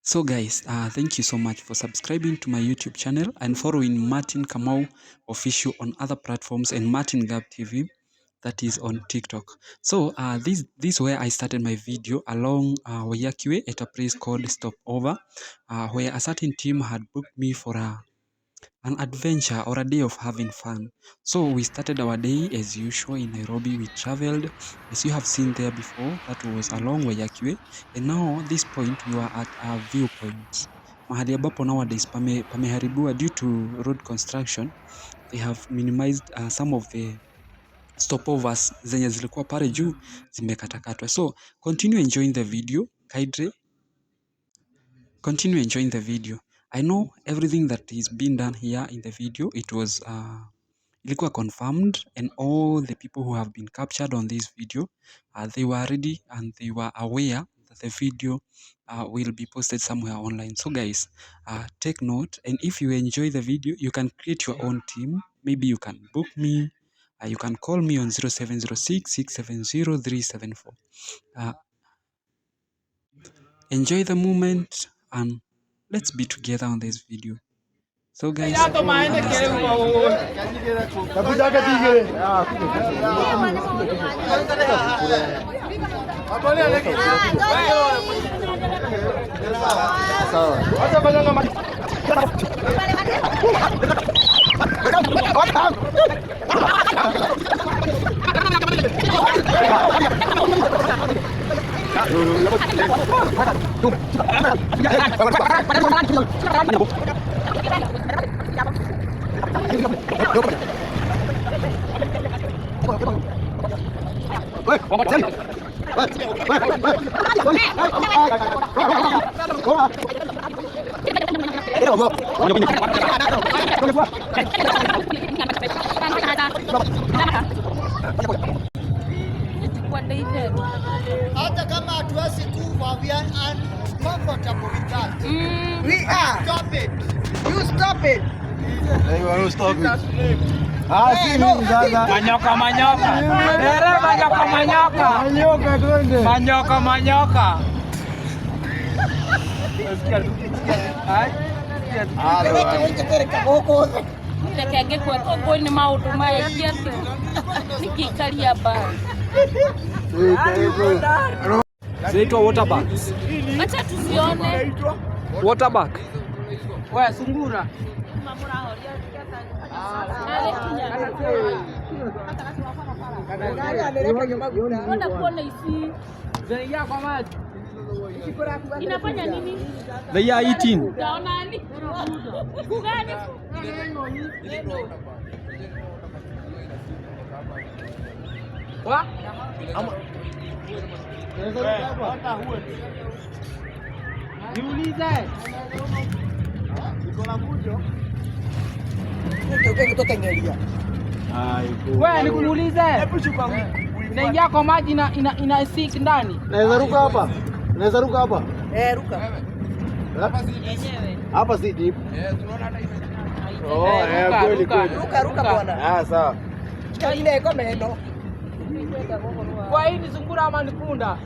So guys, thank you so much for subscribing to my YouTube channel and following Martin Kamau official on other platforms and Martin Gab TV that is on TikTok. So this is where I started my video along Wayakiwe at a place called Stopover, where a certain team had booked me for an adventure or a day of having fun. So we started our day as usual in Nairobi. We traveled, as you have seen there before, that was along Wayakiwe. And now this point we were at a viewpoint. Mahali ambapo nowadays pameharibiwa due to road construction. They have minimized some of the stopovers zenye zilikuwa pale juu zimekatakatwa. So continue enjoying the video. Kaidre, continue enjoying the video. I know everything that is being done here in the video, it was ilikuwa confirmed, and all the people who have been captured on this video, they were ready and they were aware that the video will be posted somewhere online. So guys, take note, and if you enjoy the video, you can create your own team. Maybe you can book me, you can call me on 0706 670 374. Enjoy the moment and let's be together on this video. So guys, hata kama hatuwezi kuwa, we are uncomfortable with that. We are. Stop it. You stop it. Hey, you want to stop it? Si mimi sasa. Manyoka manyoka. Ere manyoka manyoka. Manyoka twende. Manyoka manyoka. Rekenge kwa kwa ni maundu maingĩ nikikaria mbali. zinaitwa water bags. Acha tusione. Water bag. Wewe sungura. Kwenda kuona isi. Zinaingia kwa maji. Inafanya nini? They are eating. Utaona nini? Gani? Wa? Niulize. Wewe nikuulize. Inaingia kwa maji ina sink ndani. Naweza ruka hapa? Naweza ruka hapa? Ruka. Hapa si deep. Tunaona hata hivi. Kweli kweli. Ruka bwana. Sawa. Ile iko meno. Kwa hii ni sungura ama ni punda?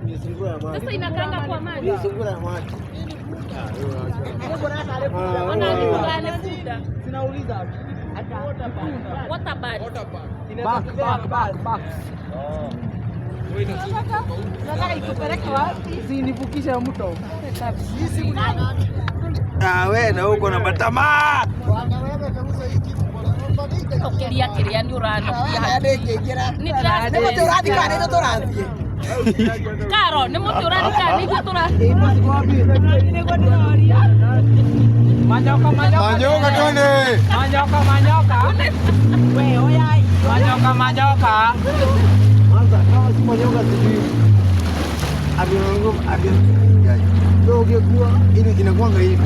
Ni sungura ya maji. Sasa inakanga kwa maji. Ni sungura ya maji. Wanaandika fuda. Sinauliza. Water bag. Back. Nataka ikupeleke wapi? Sinivukishe mto. Wewe na uko na matamaa. Kiria ni urano. Ni Karo, ni muti urandika ni turathi. Manyoka twende. Manyoka. Wewe oyai. Manyoka. Kwanza kama si manyoka sijui. Ndio ungekuwa ile inakuanga hivi.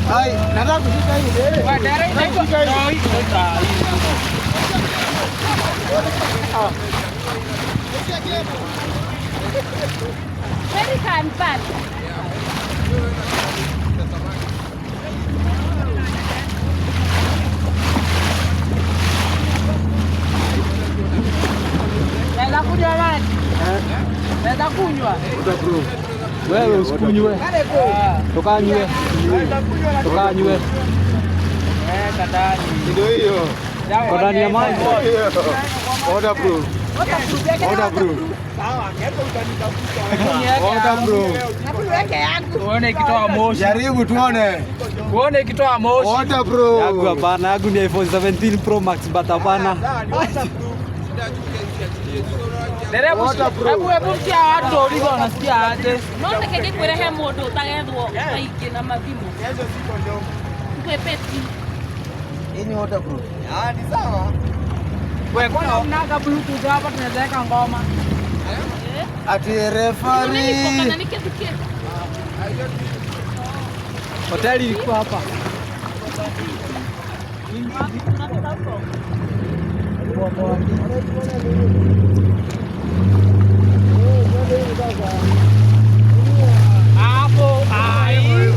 Hai, nataka kushika hivi. Wewe dere inaitwa Very kind bad. Naweza kunywa maji? Naweza kunywa? Wewe usikunywe. Tukanywe. Tukanywe. Kadani. Ndio hiyo. Kwa ndani ya maji. Order bro. Order bro. Sawa, kesho utanitafuta. Order bro. Nakuweke yangu. Tuone ikitoa moshi. Jaribu tuone. Tuone ikitoa moshi. Order bro. Yangu hapana, yangu ni iPhone 17 Pro Max but hapana. Hebu mtia watu ulizo wanasikia aje. Naona keke kurehe modo utagethwo kaingĩ na mathimu. Kwepeti. Hii ni order bro. Ni sawa. Wewe kwa unaga bluetooth hapa tunaweka ngoma. Ati referee. Hoteli iko hapa. Hapo ai.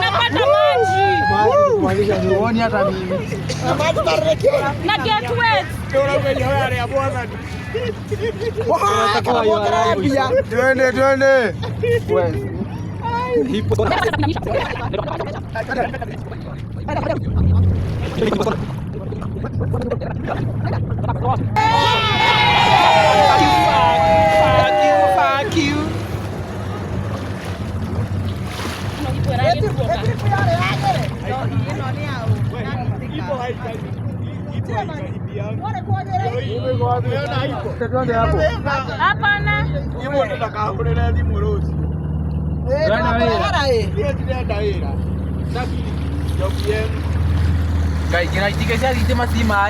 Napata maji. Uoni hata mimi. Na get wet. Twende twende. Fuck you. Hapana. Kai kina itika sia ite masima.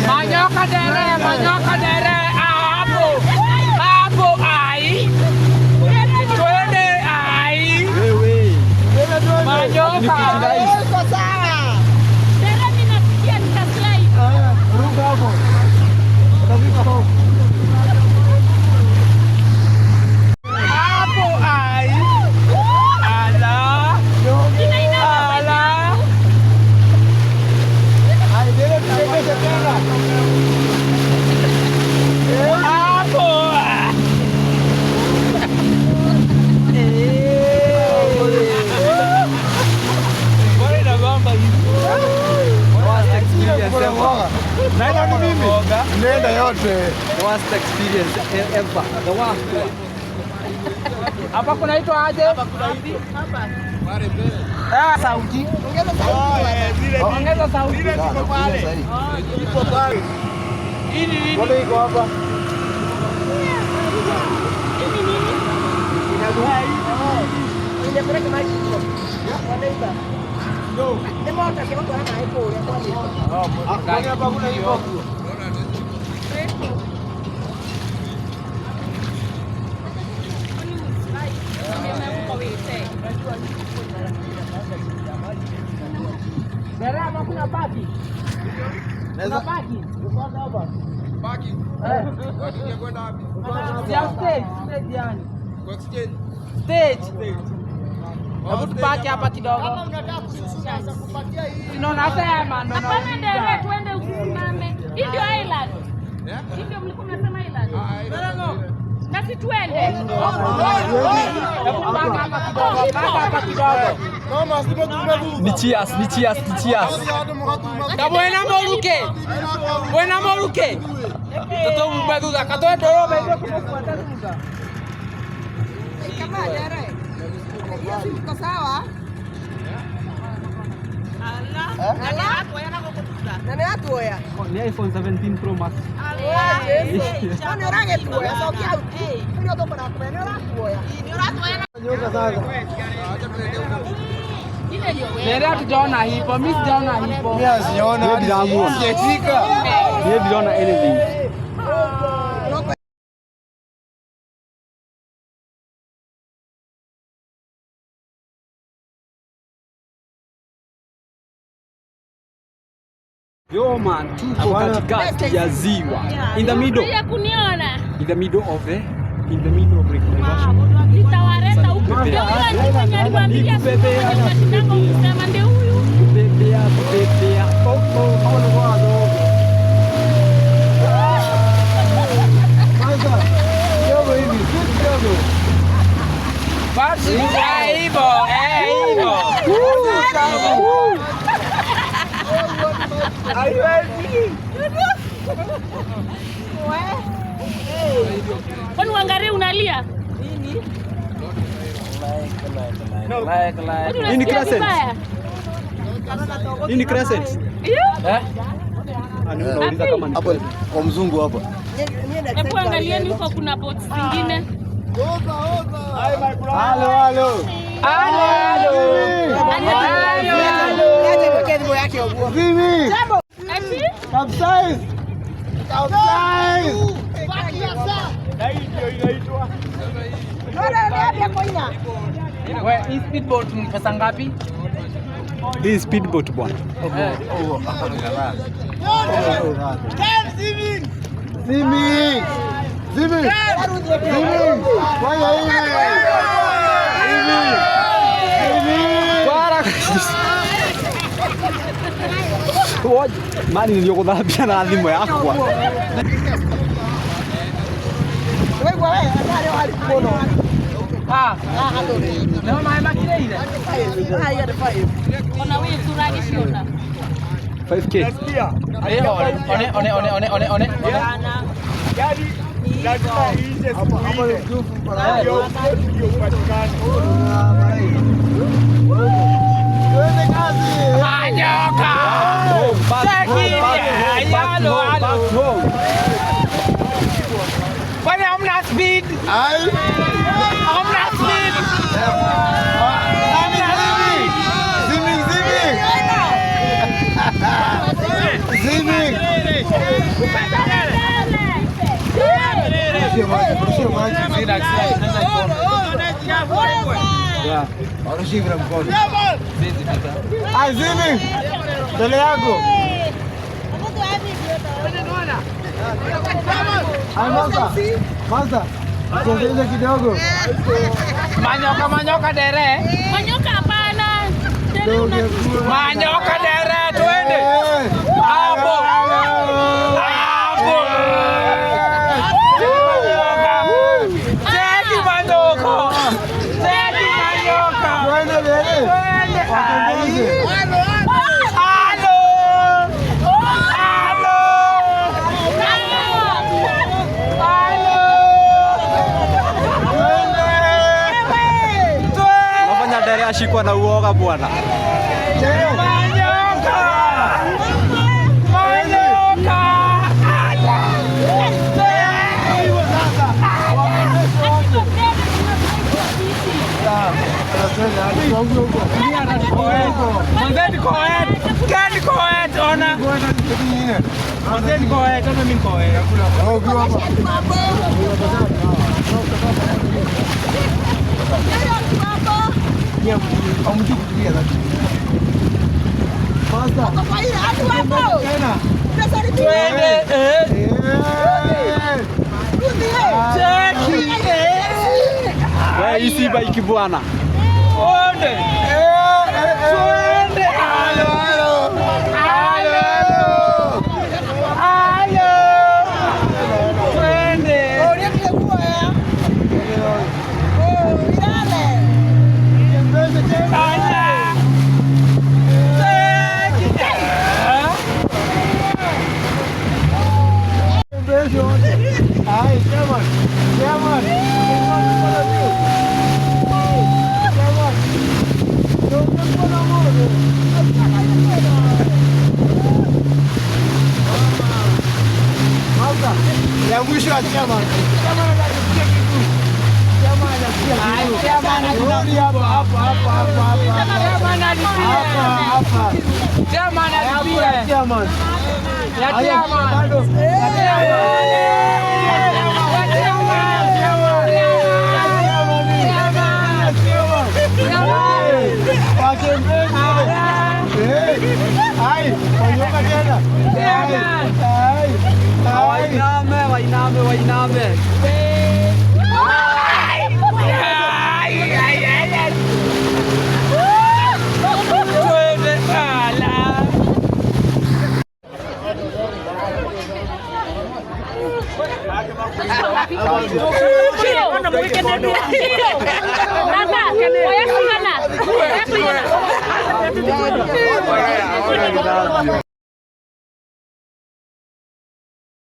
Manyoka dere hapo. Hapo ai. Twende ai. Wewe. Manyoka. Iko sawa. Dere mimi nasikia nitaslide. Ruka hapo. Utafika hapo. Hapo ai. Ala. Ala. Ai dele tuweke tena. Hapo. Bora na bamba hivi. Worst experience ever. Naenda ni mimi. Nenda yote. Worst experience ever. The worst one. Hapa kunaitwa aje? Hapa. Sauti. Ongeza sauti. Iko pale. Hii Wote iko hapa. Hapa kuna iko. Dereva kuna baki. Kuna baki. Baki. Watu kwenda wapi? Ya stage yani. Stage. Hebu tupake hapa kidogo. Kama unataka kususuka sasa kupatia hii. Tunasema ndo. Hapana ndio tuende usisimame. Hii ndio island. Hii ndio mlikuwa mnasema island. Na si tuende. Hebu paka hapa kidogo. Paka hapa kidogo. Ni cheers. Buena moruke. Buena moruke. Toto mbaduda katoe doro bebe kufuata duda. Kama jare. Siko sawa. Allah. Nani atuoya? Ni iPhone 17 Pro Max. Allah. Nani rangi tuoya? So kia. Ndio ndo para kwa nani atuoya? Ni atuoya. Nyoka sasa. Nere hatujaona hipo, mimi sijaona hipo. Mimi sijaona hadi damu. Sijafika. Mimi sijaona anything. Yo man, tuko katikati ya ziwa. In the middle. Ya kuniona. In the middle of Lake Naivasha. Nitawareta huko. Niliwaambia Nikubebea. kusema ndio huyu. Bebea. Sasa. Kidogo hivi. Kidogo. Basi hivyo. Kwani uangalie unalia? Hii ni Crescent. Hii ni Crescent. Anauliza kama ni Hapo kwa mzungu hapa. Hebu angalieni huko kuna boats zingine. Halo. Vivi. Ati? Capsize. Wewe hii speedboat ni pesa ngapi? hii speedboat bwana. Zimi. Fanya hivi. Mani niliyokudhabia na adhimu yakwa. Ndio maana kile ile. Ona wewe suragi shiona. 5K. One. Manyoka. Kwani hamna speed? Hamna speed. Zimi. Wanashika mkono. Zimi. Mbele yako. Masa. Sogeza kidogo. Manyoka dere. Manyoka hapana. Manyoka dere twende. Hapo. Teki manyoka. Twende mbele. Wakongoze. Unafanya dere ashikwa na uoga bwana. Wewe isi bike bwana. Onde. Wainame. Nada,